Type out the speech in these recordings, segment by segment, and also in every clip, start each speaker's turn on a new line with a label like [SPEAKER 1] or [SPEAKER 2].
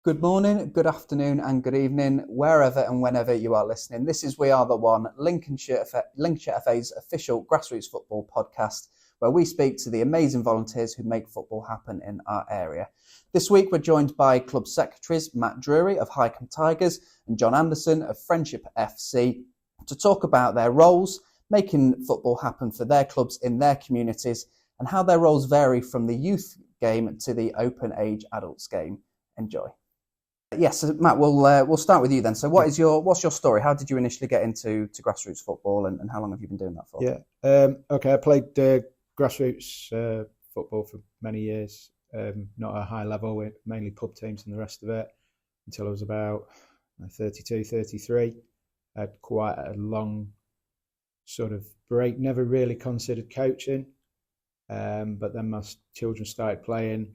[SPEAKER 1] Good morning, good afternoon, and good evening, wherever and whenever you are listening. This is We Are the One, Lincolnshire FA's official grassroots football podcast, where we speak to the amazing volunteers who make football happen in our area. This week, we're joined by Club Secretaries Matt Drury of Hykeham Tigers and John Anderson of Friendship FC to talk about their roles, making football happen for their clubs in their communities, and how their roles vary from the youth game to the open age adults game. Enjoy. Yes, Matt, we'll start with you then. So what's your story? How did you initially get into grassroots football and how long have you been doing that for?
[SPEAKER 2] Okay, I played grassroots football for many years, not at a high level, mainly pub teams and the rest of it, until I was about 32, 33. I had quite a long sort of break, never really considered coaching, but then my children started playing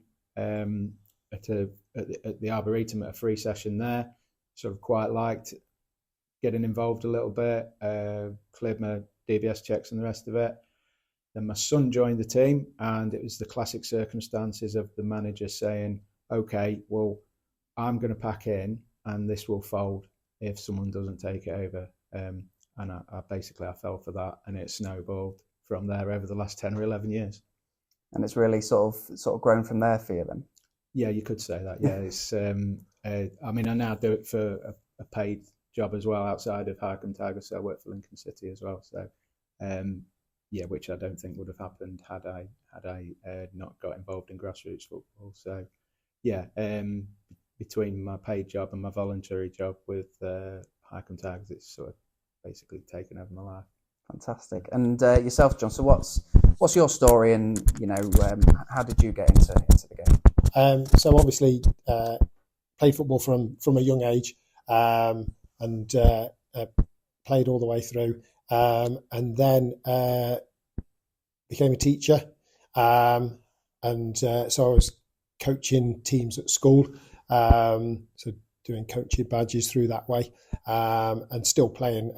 [SPEAKER 2] at the Arboretum at a free session there. Sort of quite liked getting involved a little bit, cleared my DBS checks and the rest of it. Then my son joined the team, and it was the classic circumstances of the manager saying, okay, well, I'm going to pack in and this will fold if someone doesn't take it over. And I fell for that, and it snowballed from there over the last 10 or 11 years.
[SPEAKER 1] And it's really sort of grown from there for you then?
[SPEAKER 2] Yeah, you could say that. Yeah, it's. I now do it for a paid job as well outside of Hykeham Tigers. So I work for Lincoln City as well. So, which I don't think would have happened had I not got involved in grassroots football. So, between my paid job and my voluntary job with Hykeham Tigers, it's sort of basically taken over my life.
[SPEAKER 1] Fantastic. And yourself, John. So what's your story, and how did you get into the game?
[SPEAKER 3] So obviously played football from a young age, and played all the way through, and then became a teacher, and so I was coaching teams at school, so doing coaching badges through that way, and still playing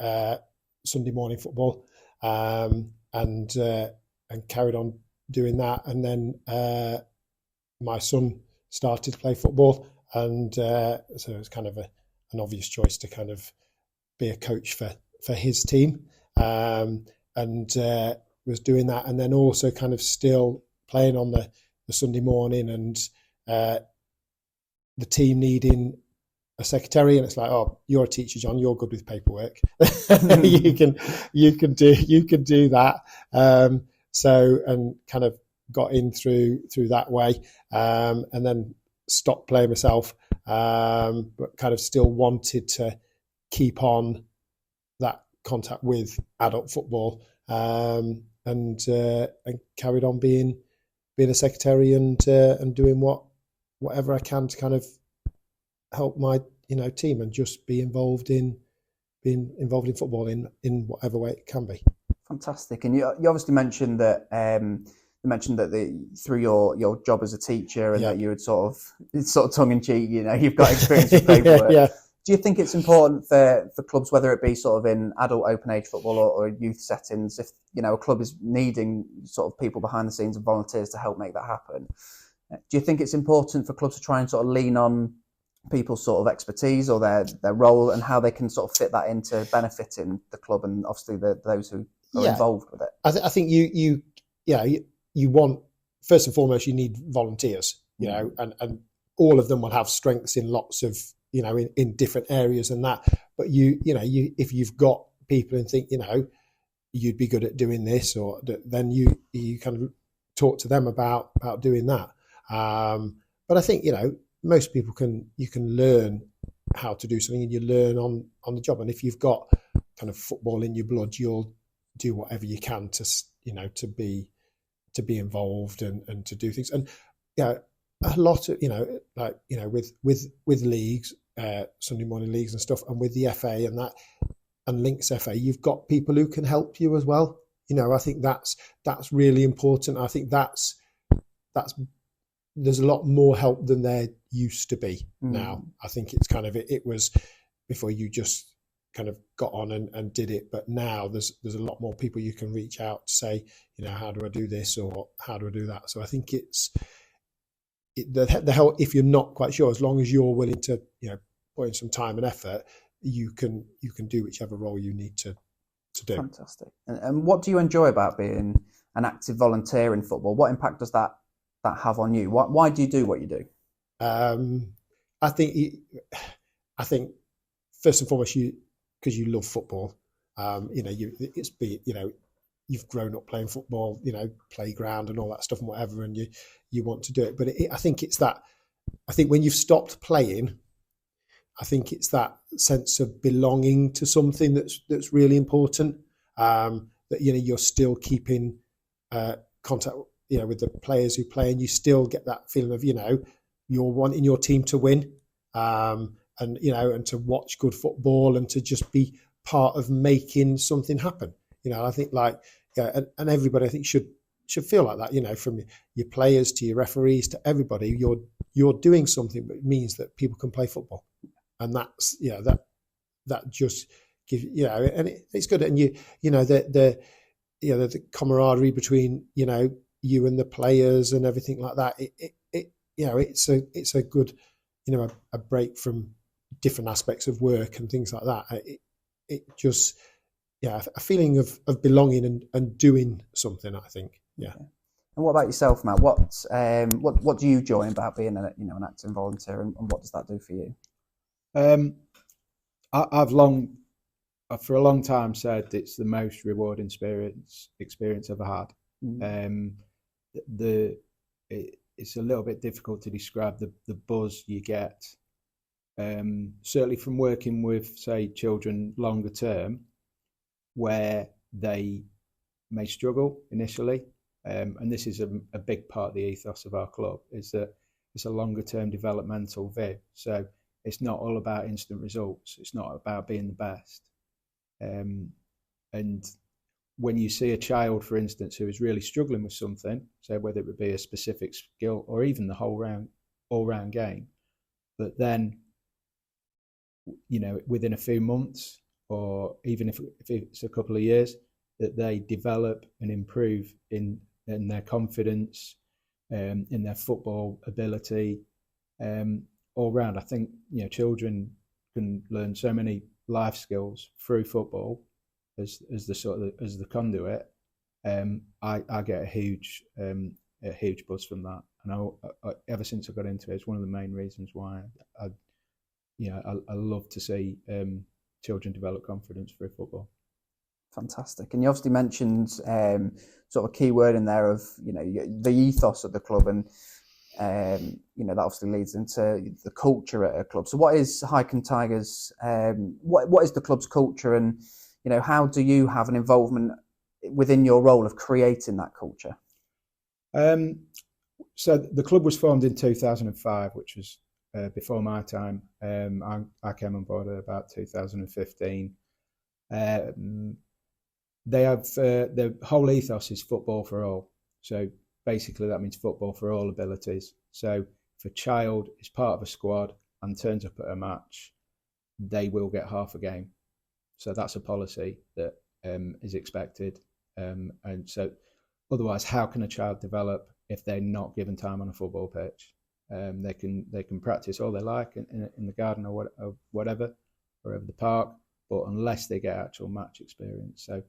[SPEAKER 3] Sunday morning football, and carried on doing that, and then my son started to play football, and so it was kind of an obvious choice to kind of be a coach for his team, and was doing that, and then also kind of still playing on the Sunday morning, and the team needing a secretary, and it's like, oh, you're a teacher, John, you're good with paperwork. you can do that. So, and kind of got in through that way, and then stopped playing myself, but kind of still wanted to keep on that contact with adult football, and carried on being a secretary and doing whatever I can to kind of help my team and just be involved in football in whatever way it can be.
[SPEAKER 1] Fantastic. And you obviously mentioned that through your job as a teacher, and that you would sort of tongue in cheek, you've got experience with paperwork.
[SPEAKER 3] Yeah.
[SPEAKER 1] Do you think it's important for clubs, whether it be sort of in adult open age football or youth settings, if a club is needing sort of people behind the scenes and volunteers to help make that happen? Do you think it's important for clubs to try and sort of lean on people's sort of expertise or their role, and how they can sort of fit that into benefiting the club and obviously those who are involved with it?
[SPEAKER 3] I think you want, first and foremost, you need volunteers, and all of them will have strengths in lots of, in different areas and that. But if you've got people and think, you'd be good at doing this, or then you kind of talk to them about doing that. But I think, most people can learn how to do something, and you learn on the job. And if you've got kind of football in your blood, you'll do whatever you can to be involved and to do things. And a lot of with leagues, Sunday morning leagues and stuff, and with the FA and that, and Links FA, you've got people who can help you as well. I think that's really important. I think that's there's a lot more help than there used to be now. I think it's kind of it was before you just kind of got on and did it, but now there's a lot more people you can reach out to say, how do I do this or how do I do that? So I think it's the help, if you're not quite sure, as long as you're willing to, put in some time and effort, you can do whichever role you need to do.
[SPEAKER 1] Fantastic. And what do you enjoy about being an active volunteer in football? What impact does that have on you? Why do you do what you do?
[SPEAKER 3] I think first and foremost, because you love football. You've grown up playing football, playground and all that stuff and whatever, and you want to do it. But I think it's that. I think when you've stopped playing, I think it's that sense of belonging to something that's really important. That you're still keeping contact, with the players who play, and you still get that feeling of you're wanting your team to win, and to watch good football and to just be part of making something happen. I think and everybody I think should feel like that. From your players to your referees to everybody, you're doing something that means that people can play football. And that's that just gives and it's good, and the camaraderie between you and the players and everything like that. It's a good a break from different aspects of work and things like that. It just a feeling of belonging and doing something. I think. Yeah.
[SPEAKER 1] Okay. And what about yourself, Matt? What do you enjoy about being an active volunteer, and what does that do for you?
[SPEAKER 2] I've for a long time said it's the most rewarding experience I've had. It's a little bit difficult to describe the buzz you get. Certainly from working with, say, children longer term, where they may struggle initially, and this is a big part of the ethos of our club, is that it's a longer term developmental view. So it's not all about instant results. It's not about being the best. And when you see a child, for instance, who is really struggling with something, so whether it would be a specific skill or even the all-round game, but then, within a few months, or even if it's a couple of years, that they develop and improve in their confidence, in their football ability, all round. I think children can learn so many life skills through football as the conduit. I get a huge buzz from that, and I ever since I got into it, it's one of the main reasons why I love to see children develop confidence through football.
[SPEAKER 1] Fantastic. And you obviously mentioned sort of a key word in there of the ethos of the club, and that obviously leads into the culture at a club. So what is Hykeham Tigers? What is the club's culture, and how do you have an involvement within your role of creating that culture?
[SPEAKER 2] So the club was formed in 2005, which was before my time. I came on board at about 2015. They have the whole ethos is football for all. So basically that means football for all abilities. So if a child is part of a squad and turns up at a match, they will get half a game. So that's a policy that is expected. And so otherwise, how can a child develop if they're not given time on a football pitch? They can practice all they like in the garden or whatever, or over the park, but unless they get actual match experience. So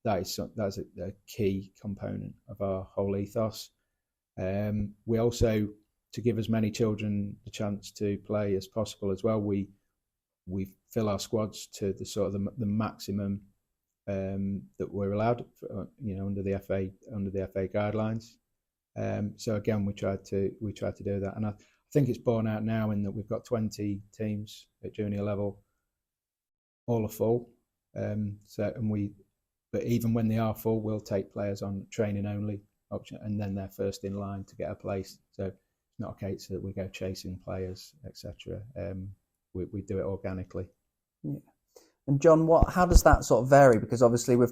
[SPEAKER 2] that's a key component of our whole ethos. We also, to give as many children the chance to play as possible as well, we fill our squads to the sort of the maximum that we're allowed, under the FA guidelines. So again, we try to do that, and I think it's borne out now in that we've got 20 teams at junior level, all are full. But even when they are full, we'll take players on training only option, and then they're first in line to get a place. So it's not a case that we go chasing players, etc. We do it organically.
[SPEAKER 1] Yeah. And John, how does that sort of vary? Because obviously you're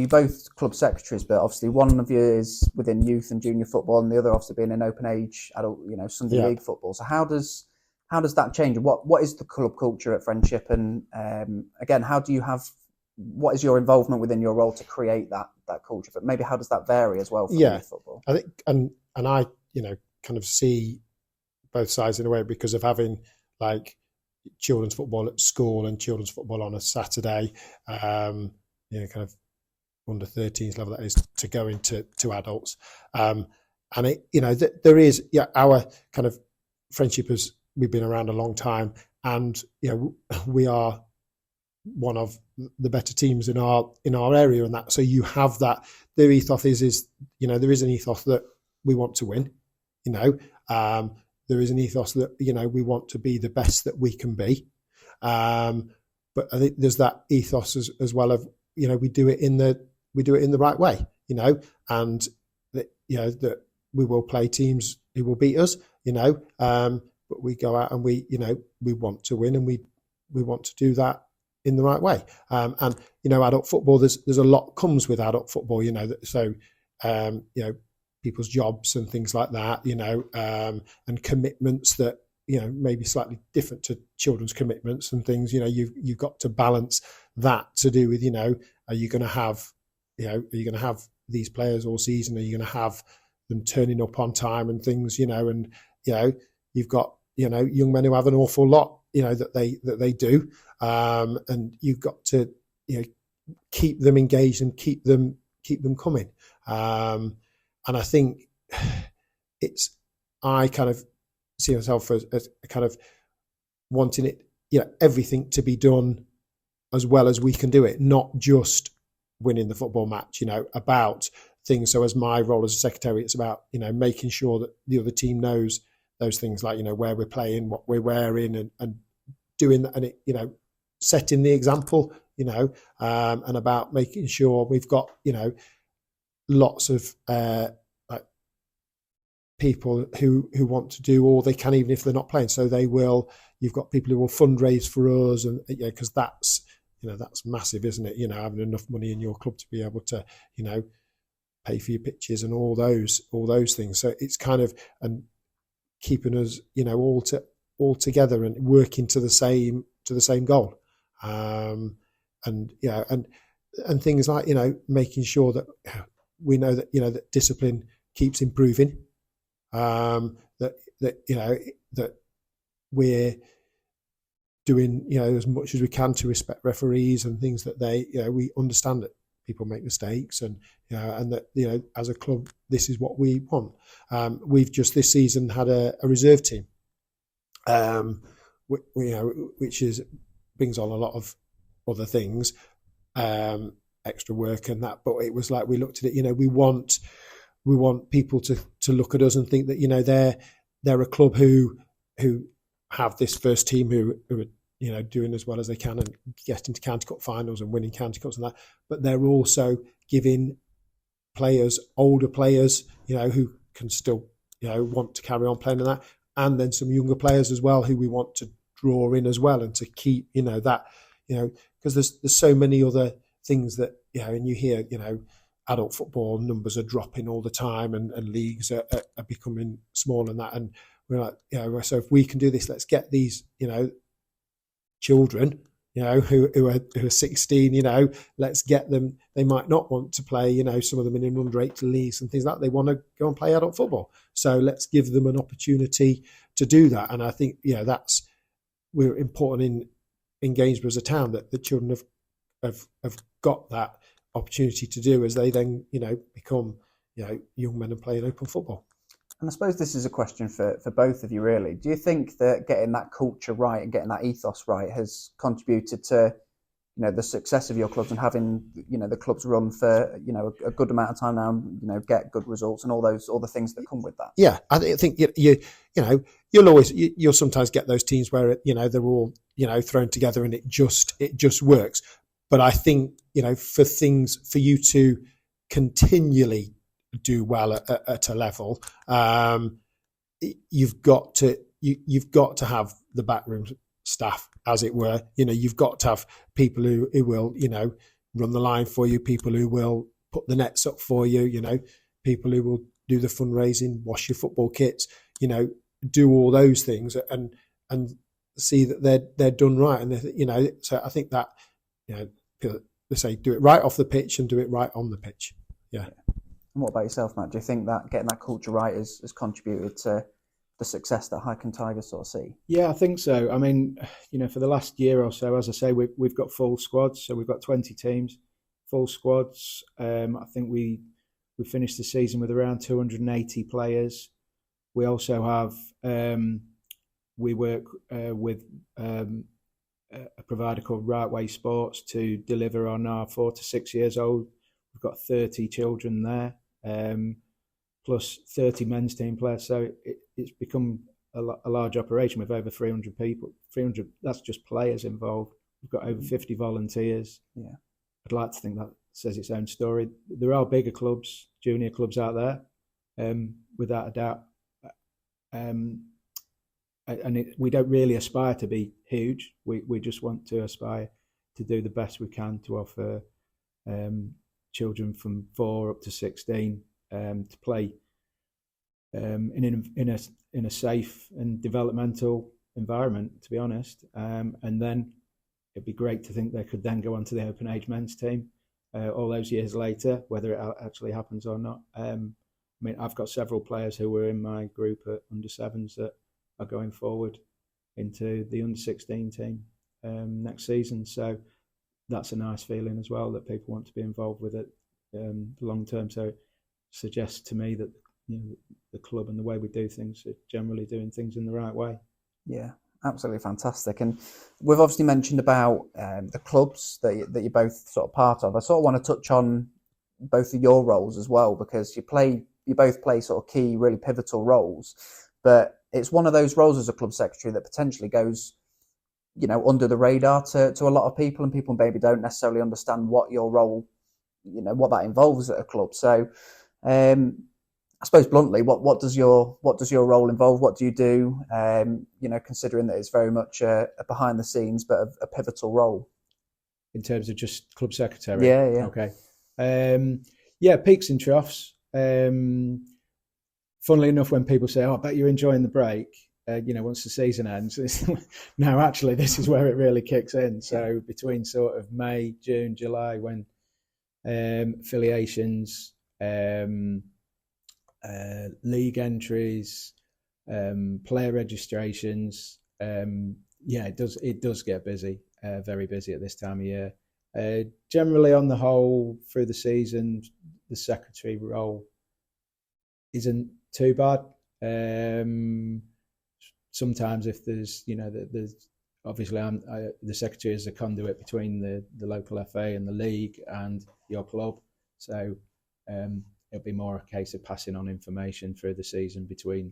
[SPEAKER 1] both club secretaries, but obviously one of you is within youth and junior football, and the other obviously being in open age adult, Sunday league football. So how does that change? What is the club culture at Friendship? And again, what is your involvement within your role to create that culture? But maybe how does that vary as well for youth football?
[SPEAKER 3] I think, and I kind of see both sides in a way, because of having like children's football at school and children's football on a Saturday, kind of under 13s level, that is, to go into adults. And it, there is, our kind of friendship we've been around a long time, and we are one of the better teams in our area, and that, so you have that. The ethos is there is an ethos that we want to win. There is an ethos that we want to be the best that we can be. But I think there's that ethos as well of we do it in the right way. And that we will play teams who will beat us. But we go out and we want to win, and we want to do that in the right way. And adult football, there's a lot comes with adult football. People's jobs and things like that. And commitments that maybe slightly different to children's commitments and things. You've got to balance that to do with are you going to have these players all season? Are you going to have them turning up on time and things? And you've got young men who have an awful lot that they do, and you've got to keep them engaged and keep them coming. And I think I kind of see myself as kind of wanting it, everything to be done as well as we can do it, not just winning the football match, about things. So as my role as a secretary, it's about, making sure that the other team knows those things, like, where we're playing, what we're wearing, and doing that, and it, setting the example, and about making sure we've got, lots of people who want to do all they can, even if they're not playing. So you've got people who will fundraise for us, and because that's massive, isn't it? Having enough money in your club to be able to pay for your pitches and all those things. So it's kind of, and keeping us all together and working to the same goal. And things like making sure that we know that that discipline keeps improving, that we're doing as much as we can to respect referees and things, that we understand that people make mistakes, and and that as a club, this is what we want. We've just this season had a reserve team, which brings on a lot of other things, extra work and that. But it was like, we looked at it, we want people to look at us and think that they're a club who have this first team who are doing as well as they can and getting to county cup finals and winning county cups and that. But they're also giving players, older players, who can still want to carry on playing in that, and then some younger players as well who we want to draw in as well, and to keep that because there's so many other things that and you hear adult football numbers are dropping all the time, and leagues are becoming small and that, and we're like so if we can do this, let's get these children who are 16, let's get them. They might not want to play, some of them in under 8 leagues and things like that. They want to go and play adult football, so let's give them an opportunity to do that. And I think we're important in Gainsborough as a town, that the children have got that opportunity to do, as they then become young men and play in open football.
[SPEAKER 1] And I suppose this is a question for both of you, really. Do you think that getting that culture right and getting that ethos right has contributed to the success of your clubs, and having the clubs run for a good amount of time now, and get good results and all the things that come with that?
[SPEAKER 3] Yeah, I think you'll sometimes get those teams where they're all thrown together and it just works. But I think for you to continually do well at a level, you've got to have the backroom staff, as it were. You've got to have people who will run the line for you, people who will put the nets up for you, people who will do the fundraising, wash your football kits, do all those things, and see that they're done right. And so I think that they say do it right off the pitch and do it right on the pitch. Yeah.
[SPEAKER 1] And what about yourself, Matt? Do you think that getting that culture right has contributed to the success that Hykeham Tigers sort of see?
[SPEAKER 2] Yeah, I think so. I mean, for the last year or so, as I say, we've got full squads. So we've got 20 teams, full squads. I think we finished the season with around 280 players. We also have, we work with a provider called Right Way Sports to deliver on our 4 to 6 years old. We've got 30 children there, plus 30 men's team players. So it's become a large operation with over 300 people. 300, that's just players involved. We've got over 50 volunteers.
[SPEAKER 1] Yeah,
[SPEAKER 2] I'd like to think that says its own story. There are bigger clubs, junior clubs out there, without a doubt. We don't really aspire to be huge. We just want to aspire to do the best we can to offer children from 4 up to 16 to play in a safe and developmental environment, to be honest. And then it'd be great to think they could then go on to the open age men's team all those years later, whether it actually happens or not. I mean, I've got several players who were in my group at under 7s that are going forward into the under 16 team next season. So that's a nice feeling as well, that people want to be involved with it long term. So it suggests to me that the club and the way we do things are generally doing things in the right way.
[SPEAKER 1] Yeah, absolutely fantastic. And we've obviously mentioned about the clubs that you're both sort of part of. I sort of want to touch on both of your roles as well, because you both play sort of key, really pivotal roles. But it's one of those roles as a club secretary that potentially goes, under the radar to a lot of people, and people maybe don't necessarily understand what your role, what that involves at a club. So, I suppose bluntly, what does your role involve? What do you do? Considering that it's very much a behind the scenes but a pivotal role.
[SPEAKER 2] In terms of just club secretary?
[SPEAKER 1] Yeah.
[SPEAKER 2] Okay. Peaks and troughs. Funnily enough, when people say, "Oh, I bet you're enjoying the break," once the season ends, no, actually, this is where it really kicks in. So between sort of May, June, July, when affiliations, league entries, player registrations, it does get busy, very busy at this time of year. Generally, on the whole, through the season, the secretary role isn't too bad. Sometimes if there's, there's obviously the secretary is a conduit between the local FA and the league and your club. So it'll be more a case of passing on information through the season to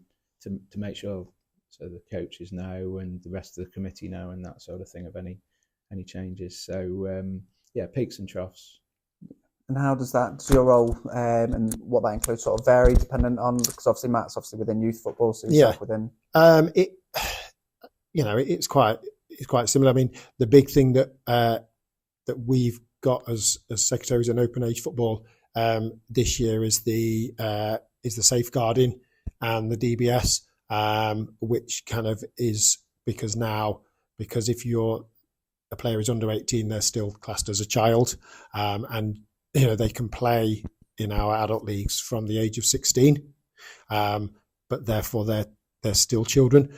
[SPEAKER 2] make sure so the coaches know and the rest of the committee know and that sort of thing of any changes. So peaks and troughs.
[SPEAKER 1] And how does your role and what that includes sort of vary dependent on, because obviously Matt's within youth football, so yourself within.
[SPEAKER 3] It's quite similar. I mean, the big thing that we've got as secretaries in open age football this year is the safeguarding and the DBS, which kind of is because if a player is under 18, they're still classed as a child, and they can play in our adult leagues from the age of 16, but therefore they're still children.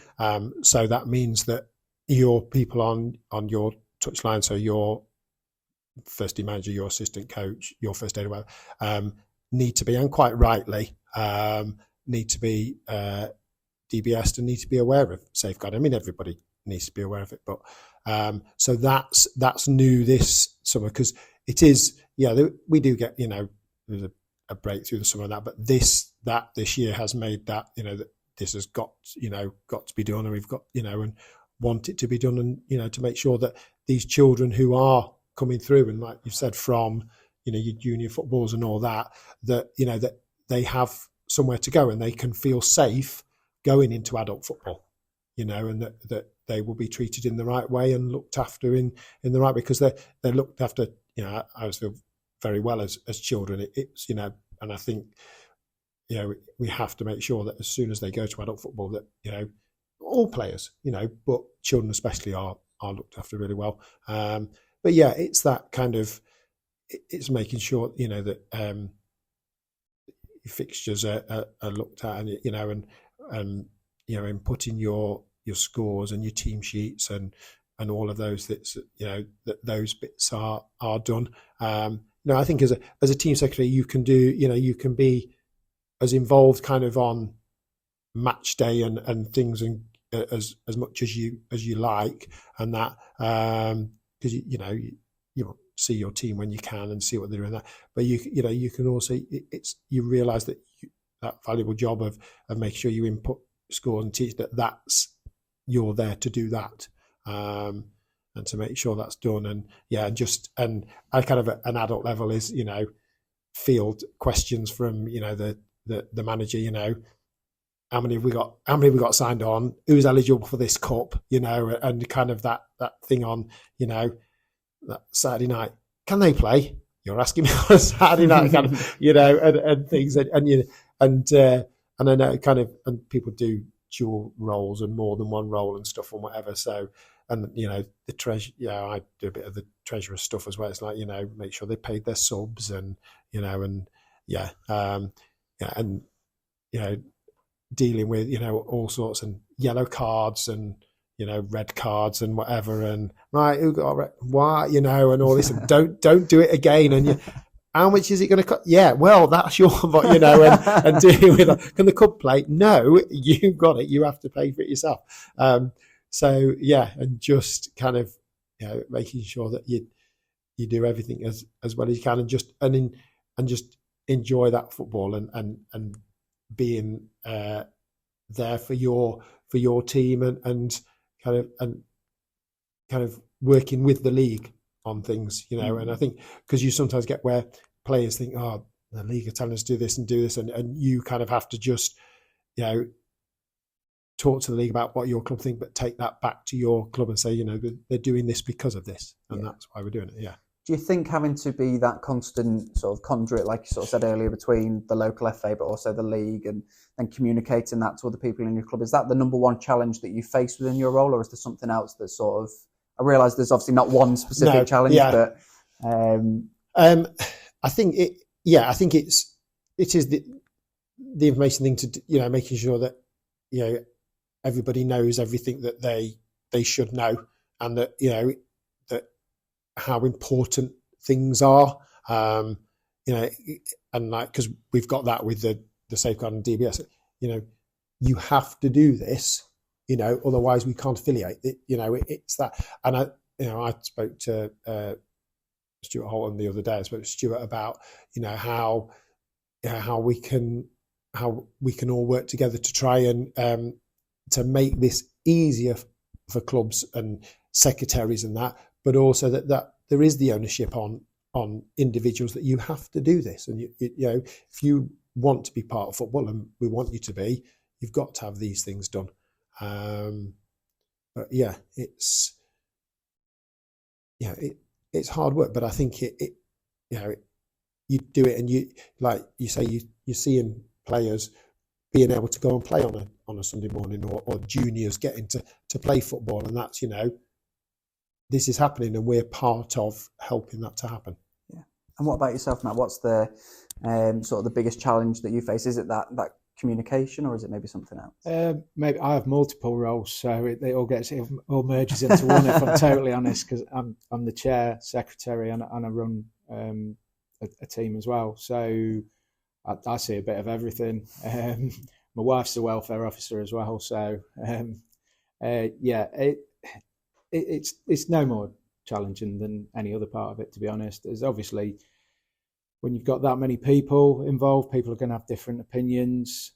[SPEAKER 3] So that means that your people on your touchline, so your first team manager, your assistant coach, your first aid, need to be, and quite rightly, need to be DBS'd and need to be aware of safeguarding. I mean, everybody needs to be aware of it, but so that's new this summer, because it is, we do get, there's a breakthrough the summer of that, but this year has made that, that this has got to be done, and we've got, and want it to be done, and, to make sure that these children who are coming through, and like you've said, from, your junior footballs and all that that they have somewhere to go and they can feel safe going into adult football, and that they will be treated in the right way and looked after in the right way, because they're looked after, I always feel very well as children. It's, and I think, we have to make sure that as soon as they go to adult football that, all players, but children especially are looked after really well. But it's that kind of, it's making sure, that, fixtures are looked at, and and in putting your scores and your team sheets and all of those that those bits are done. I think as a team secretary, you can be as involved kind of on match day and things, and as much as you like, and that because you see your team when you can and see what they're doing, that, but you can also, you realise that that valuable job of making sure you input scores and teach that's you're there to do that, and to make sure that's done. And and I kind of at an adult level is field questions from the manager, how many have we got signed on, who's eligible for this cup, and kind of that thing on that Saturday night, can they play? You're asking me on a Saturday night, kind of, and things, and I know kind of, and people do dual roles and more than one role and stuff and whatever. So, and the treasure, I do a bit of the treasurer stuff as well. It's like make sure they paid their subs and and dealing with all sorts, and yellow cards and red cards and whatever, and right, who got red, why, and all this, and don't do it again, and how much is it going to cost? Yeah, well, that's your, and dealing with that. Can the club play? No, you've got it. You have to pay for it yourself. So and just kind of making sure that you do everything as well as you can, and just enjoy that football and being there for your team, and kind of working with the league on things, and I think because you sometimes get where players think, oh, the league are telling us to do this, and you kind of have to just talk to the league about what your club think, but take that back to your club and say, they're doing this because of this, and that's why we're doing it.
[SPEAKER 1] Do you think having to be that constant sort of conduit, like you sort of said earlier, between the local FA but also the league, and communicating that to other people in your club, is that the number one challenge that you face within your role, or is there something else that sort of, I realise there's obviously not one specific challenge, but
[SPEAKER 3] I think I think it is the information thing to making sure that everybody knows everything that they should know, and that that how important things are, and like, because we've got that with the safeguard and DBS, you have to do this, otherwise we can't affiliate it, it's that. And I spoke to Stuart Holton the other day. I spoke to Stuart about how we can all work together to try and to make this easier for clubs and secretaries and that, but also that there is the ownership on individuals, that you have to do this, and if you want to be part of football, and we want you to be, you've got to have these things done. But it's hard work, but I think you do it, and you, like you say, you're seeing players being able to go and play on a Sunday morning, or juniors getting to play football, and that's this is happening, and we're part of helping that to happen.
[SPEAKER 1] Yeah. And what about yourself, Matt? What's the sort of the biggest challenge that you face? Is it that communication, or is it maybe something else?
[SPEAKER 2] Maybe I have multiple roles, so it all merges into one. If I'm totally honest, because I'm the chair, secretary, and I run a team as well. So I see a bit of everything. My wife's a welfare officer as well, so it's no more challenging than any other part of it, to be honest. There's obviously, when you've got that many people involved, people are going to have different opinions.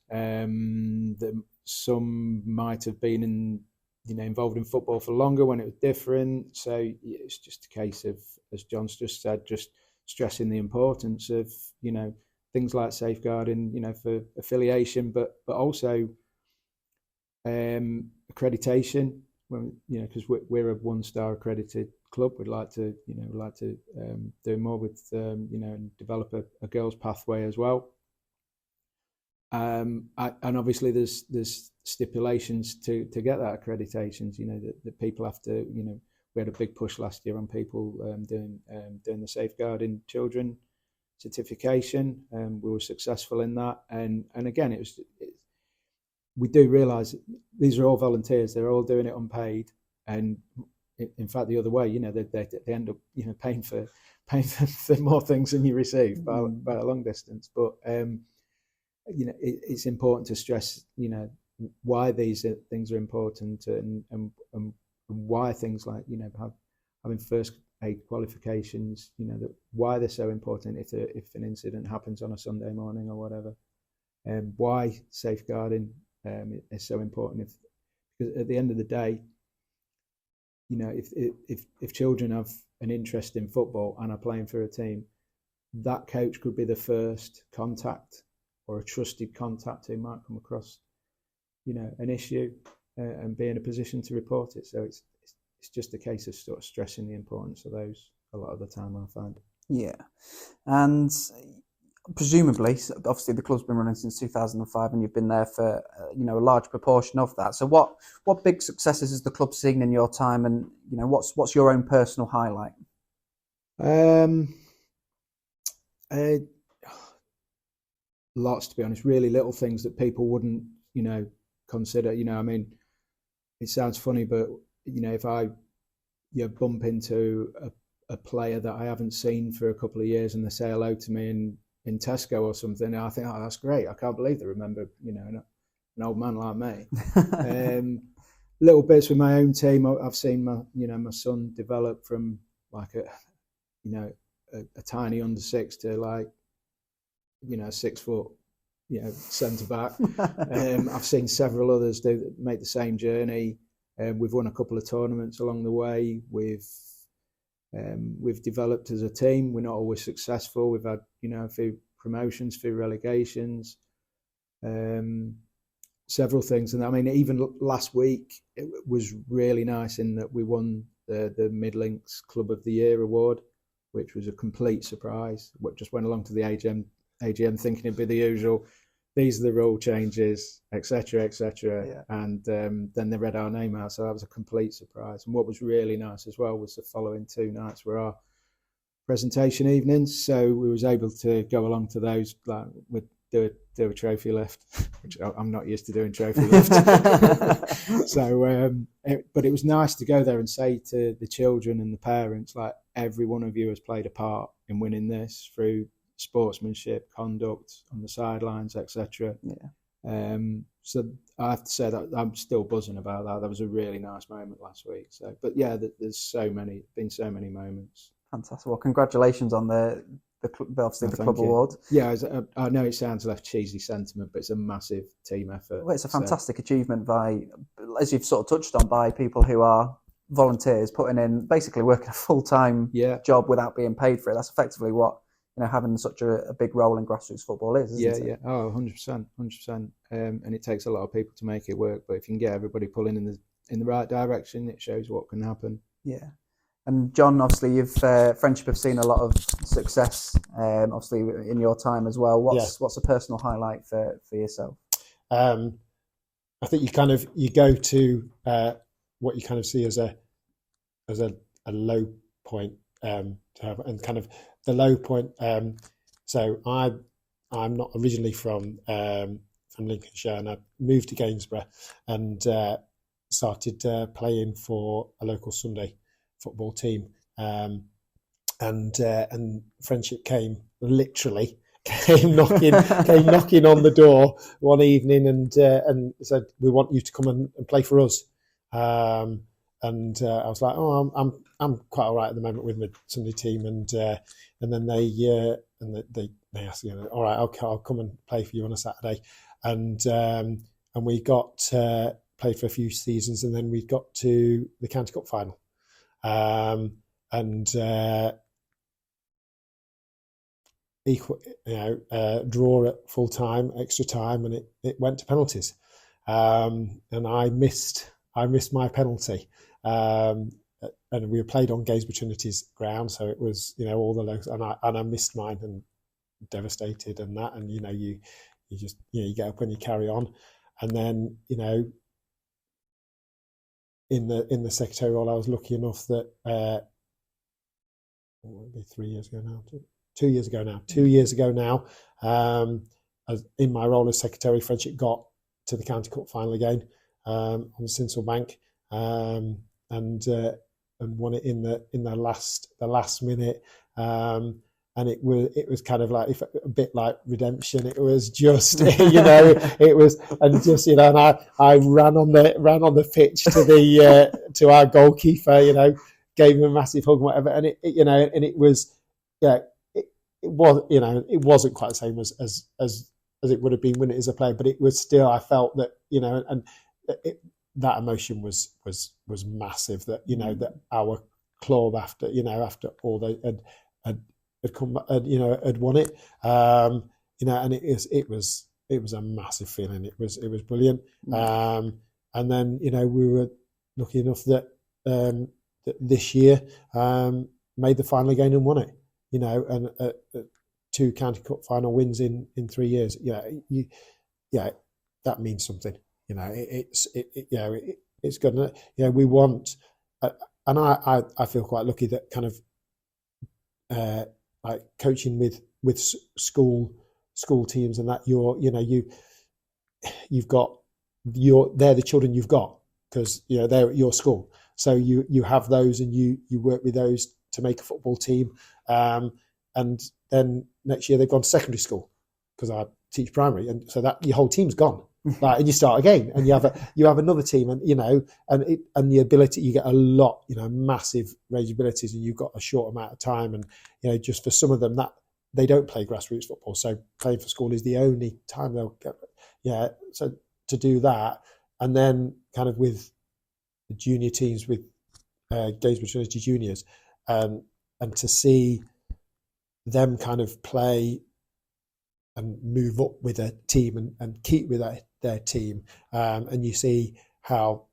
[SPEAKER 2] Some might have been involved in football for longer when it was different. So it's just a case of, as John's just said, just stressing the importance of things like safeguarding, for affiliation, but also accreditation. Because we're a 1-star accredited club, we'd like to do more with and develop a girls' pathway as well. And obviously there's stipulations to get that accreditations. That people have to. We had a big push last year on people doing the safeguarding children certification. We were successful in that, and again, we do realise these are all volunteers. They're all doing it unpaid, and in fact, the other way, they end up paying for more things than you receive by a long distance. But it's important to stress why these things are important, and why things like having first aid qualifications, why they're so important if an incident happens on a Sunday morning or whatever, and why safeguarding is so important. Because at the end of the day, if children have an interest in football and are playing for a team, that coach could be the first contact or a trusted contact who might come across an issue and be in a position to report it. So it's just a case of sort of stressing the importance of those a lot of the time, I find.
[SPEAKER 1] Yeah. And presumably, obviously the club's been running since 2005 and you've been there for a large proportion of that. So what big successes has the club seen in your time, and what's your own personal highlight?
[SPEAKER 2] Lots, to be honest. Really little things that people wouldn't consider. I mean, it sounds funny, but if I bump into a player that I haven't seen for a couple of years and they say hello to me in Tesco or something, I think, oh, that's great. I can't believe they remember, an old man like me. Little bits with my own team. I've seen my son develop from like a tiny under six to like 6 foot, centre back. I've seen several others make the same journey. We've won a couple of tournaments along the way. We've developed as a team. We're not always successful. We've had a few promotions, a few relegations, several things. And I mean, even last week it was really nice in that we won the Midlinks Club of the Year award, which was a complete surprise. Just went along to the AGM thinking it'd be the usual, these are the rule changes, etc., etc. Yeah. And then they read our name out, so that was a complete surprise. And what was really nice as well was the following 2 nights were our presentation evenings, so we was able to go along to those, like do a trophy lift, which I'm not used to doing trophy lift. So, but it was nice to go there and say to the children and the parents, like, every one of you has played a part in winning this through sportsmanship, conduct on the sidelines, etc. Yeah. So I have to say that I'm still buzzing about that. That was a really nice moment last week. So, but yeah, there's been so many moments.
[SPEAKER 1] Fantastic. Well, congratulations on the club award.
[SPEAKER 2] Yeah, I know it sounds like cheesy sentiment, but it's a massive team effort.
[SPEAKER 1] Well, it's a fantastic achievement by, as you've sort of touched on, by people who are volunteers putting in, basically working a full-time job without being paid for it. That's effectively what having such a big role in grassroots football is, isn't it?
[SPEAKER 2] Yeah. Oh, 100%. And it takes a lot of people to make it work. But if you can get everybody pulling in the right direction, it shows what can happen.
[SPEAKER 1] Yeah. And John, obviously, you've Friendship have seen a lot of success, obviously in your time as well. What's a personal highlight for yourself?
[SPEAKER 3] I think you go to what you kind of see as a low point to have, and kind of the low point. So I'm not originally from Lincolnshire, and I moved to Gainsborough and started playing for a local Sunday football team, and Friendship came knocking on the door one evening and said, we want you to come and play for us. And I was like, oh, I'm quite all right at the moment with my Sunday team, and then they asked, all right, I'll come and play for you on a Saturday, and we got played for a few seasons, and then we got to the County Cup final, draw at full time, extra time, and it went to penalties, and I missed my penalty, and we were played on Gainsborough Trinity's ground, so it was all the locals, and I missed mine and devastated, and that, and you just you get up and you carry on, and then in the secretary role, I was lucky enough that 3 years ago now, 2 years ago now. 2 years ago now, in my role as secretary, Friendship got to the County Cup final again on Sinsel Bank, and won it in the last minute. And it was kind of like a bit like redemption. It was just it was, and just and I ran on the pitch to our goalkeeper, gave him a massive hug and whatever, and it was it wasn't quite the same as it would have been when it is a player, but it was still, I felt that and that emotion was massive, that that our club after all they had come, had won it, and it was a massive feeling. It was brilliant. And then we were lucky enough that this year made the final again and won it. And 2 County Cup final wins in 3 years. That means something. It's good. We want, and I feel quite lucky that kind of like coaching with school teams, and that you've got they're the children you've got, because they're at your school, so you have those, and you work with those to make a football team, and then next year they've gone to secondary school, because I teach primary, and so that your whole team's gone. And you start again, and you have another team, and and the ability, you get a lot, massive range of abilities, and you've got a short amount of time, and just for some of them that they don't play grassroots football, so playing for school is the only time they'll get. So to do that, and then kind of with the junior teams, with Gainsborough Trinity Juniors, and to see them kind of play and move up with a team, and keep with their team, and you see how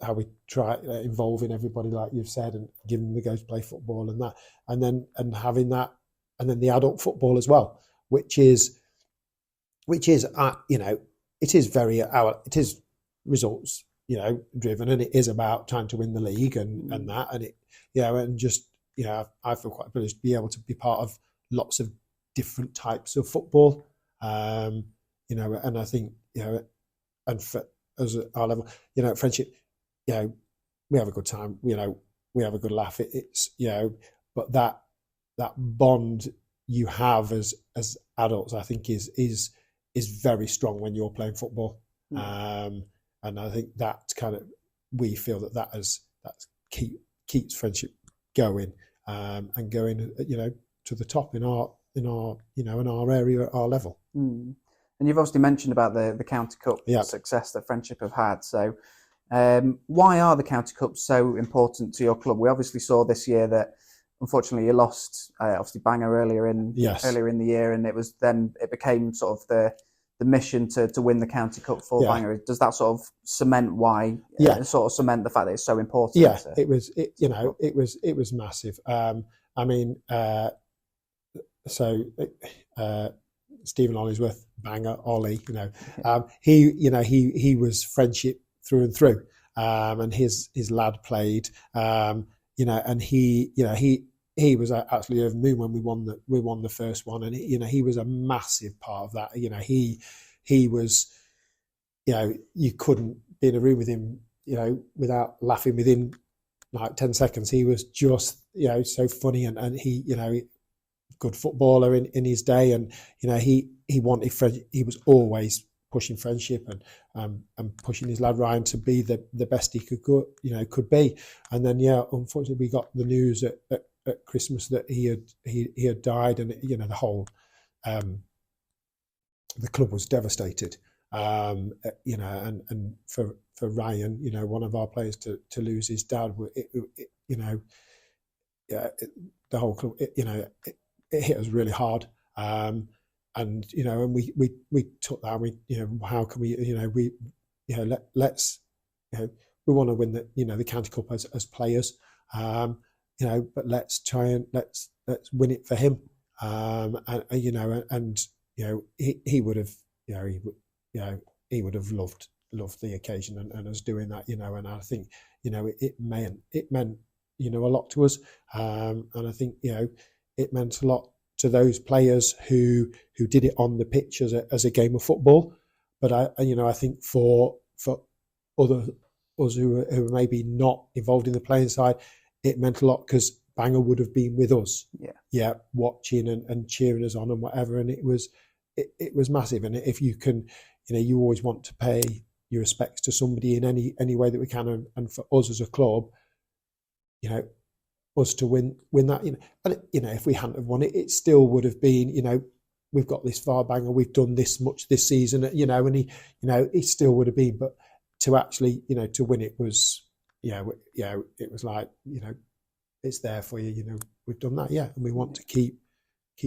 [SPEAKER 3] how we try involving everybody, like you've said, and giving them the go to play football, and that, and having that, and then the adult football as well, which is it is results driven, and it is about trying to win the league and that, and it and just I feel quite privileged to be able to be part of lots of different types of football, and I think and for as at our level, at Friendship, we have a good time, we have a good laugh, it's but that bond you have as adults, I think is very strong when you're playing football. And I think that kind of, we feel that keeps Friendship going, and going to the top in our area, at our level.
[SPEAKER 1] And you've obviously mentioned about the County Cup success that Friendship have had. So why are the County Cups so important to your club? We obviously saw this year that unfortunately you lost obviously Bangor earlier in the year, and it became sort of the mission to win the County Cup for Bangor. Does that sort of cement why? Sort of cement the fact that it's so important?
[SPEAKER 3] It was massive. I mean, Stephen Olliesworth, Bangor, Ollie, he was Friendship through and through, and his lad played, and he was absolutely over the moon when we won the first one, and he was a massive part of that. He was, you couldn't be in a room with him, without laughing within like 10 seconds. He was just, so funny, and he, good footballer in his day, and he wanted he was always pushing Friendship and pushing his lad Ryan to be the best he could be. And then unfortunately we got the news at Christmas that he had died, and the whole the club was devastated, and for Ryan, one of our players, to lose his dad, the whole club, it hit us really hard, and we took that, how can we, let's we want to win the County Cup as players, but let's try and let's win it for him, and he would have, he would have loved the occasion and us doing that, and I think it meant a lot to us, and I think it meant a lot to those players who did it on the pitch as a game of football. But I think for other us who are maybe not involved in the playing side, it meant a lot because Bangor would have been with us, watching and cheering us on and whatever, and it was massive. And if you can, you always want to pay your respects to somebody in any way that we can, and for us as a club, us to win that, and if we hadn't have won it, it still would have been, we've got this far, Bangor, we've done this much this season, and it still would have been, but to actually, to win it was, it was like, it's there for you, we've done that, and we want to keep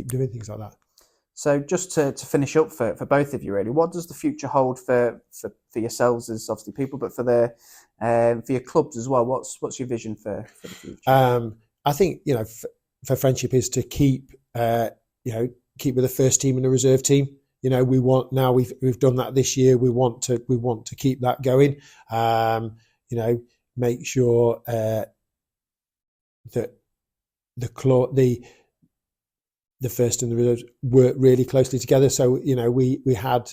[SPEAKER 3] doing things like that.
[SPEAKER 1] So just to finish up for both of you, really, what does the future hold for yourselves as obviously people, but for your clubs as well? What's your vision for the future?
[SPEAKER 3] I think for Friendship is to keep with the first team and the reserve team. We want, now we've done that this year. We want to keep that going. Make sure that the first and the reserves work really closely together. So we had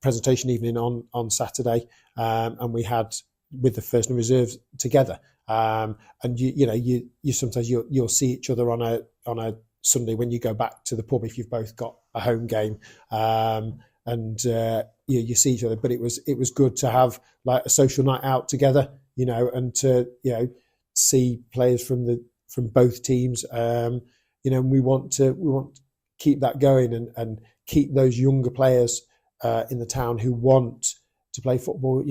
[SPEAKER 3] presentation evening on Saturday, and we had with the first and reserves together. And you sometimes you'll see each other on a Sunday when you go back to the pub if you've both got a home game, and you see each other. But it was good to have like a social night out together, and to see players from both teams. And we want to keep that going and keep those younger players in the town who want to play football.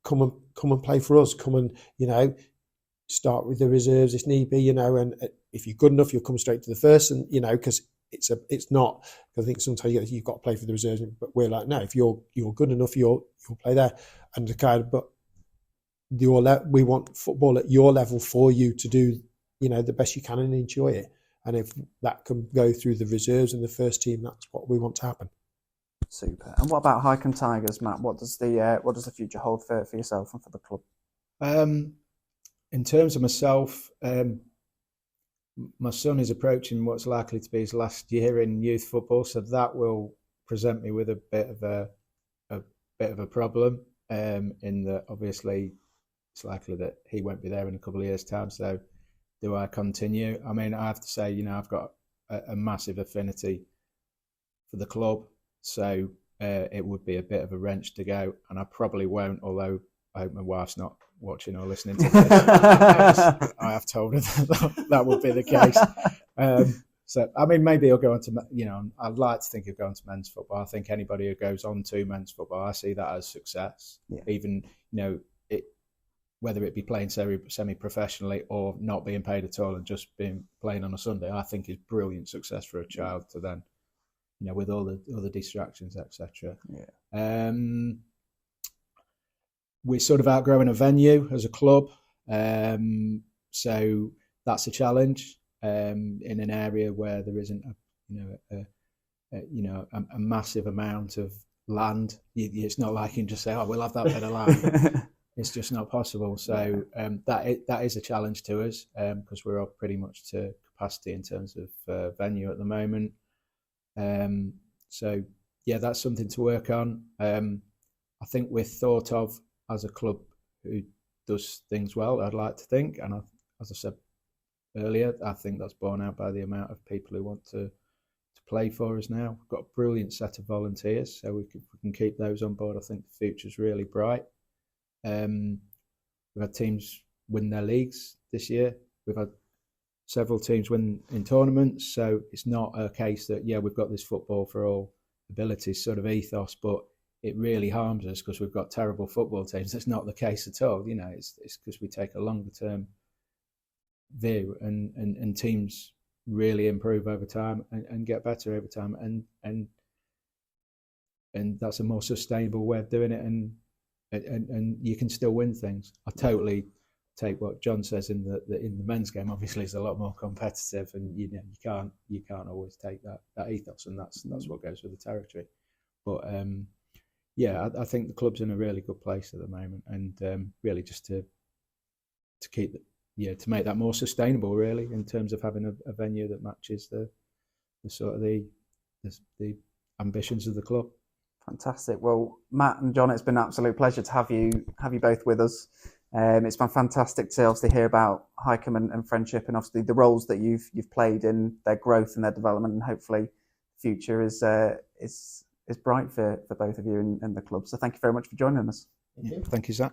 [SPEAKER 3] Come and play for us. Come and start with the reserves if need be. And if you're good enough, you'll come straight to the first. And because it's not. I think sometimes you've got to play for the reserves, but we're like, no, if you're good enough, you'll play there. And but we want football at your level for you to do the best you can and enjoy it. And if that can go through the reserves and the first team, that's what we want to happen.
[SPEAKER 1] Super. And what about Hykeham Tigers, Matt? What does the future hold for yourself and for the club?
[SPEAKER 2] In terms of myself, my son is approaching what's likely to be his last year in youth football, so that will present me with a bit of a problem. In that, obviously, it's likely that he won't be there in a couple of years' time. So, do I continue? I mean, I have to say, I've got a massive affinity for the club, so it would be a bit of a wrench to go, and I probably won't, although I hope my wife's not watching or listening to this. I have told her that would be the case. So, I mean, maybe he'll go on to, I'd like to think he'll go on to men's football. I think anybody who goes on to men's football, I see that as success. Yeah. Even, whether it be playing semi-professionally or not being paid at all and just playing on a Sunday, I think is brilliant success for a child to then, with all the other distractions, etc. Yeah. We're sort of outgrowing a venue as a club, so that's a challenge in an area where there isn't a massive amount of land. It's not like you can just say, "Oh, we'll have that bit of land." It's just not possible. So that is a challenge to us because we're up pretty much to capacity in terms of venue at the moment. So yeah, that's something to work on. I think we're thought of as a club who does things well, I'd like to think. And as I said earlier, I think that's borne out by the amount of people who want to play for us now. We've got a brilliant set of volunteers, so we can keep those on board. I think the future's really bright. We've had teams win their leagues this year. We've had several teams win in tournaments, so it's not a case that we've got this football for all abilities sort of ethos, but it really harms us because we've got terrible football teams. That's not the case at all. It's because we take a longer term view, and teams really improve over time and get better over time, and that's a more sustainable way of doing it, and you can still win things. I totally take what John says in the men's game. Obviously, it's a lot more competitive, and you can't always take that ethos, and that's what goes with the territory. But I think the club's in a really good place at the moment, and really just to keep to make that more sustainable, really, in terms of having a venue that matches the sort of the ambitions of the club.
[SPEAKER 1] Fantastic. Well, Matt and John, it's been an absolute pleasure to have you both with us. It's been fantastic to obviously hear about Hykeham and Friendship, and obviously the roles that you've played in their growth and their development, and hopefully the future is bright for both of you and the club. So thank you very much for joining us.
[SPEAKER 2] Thank you, Zack.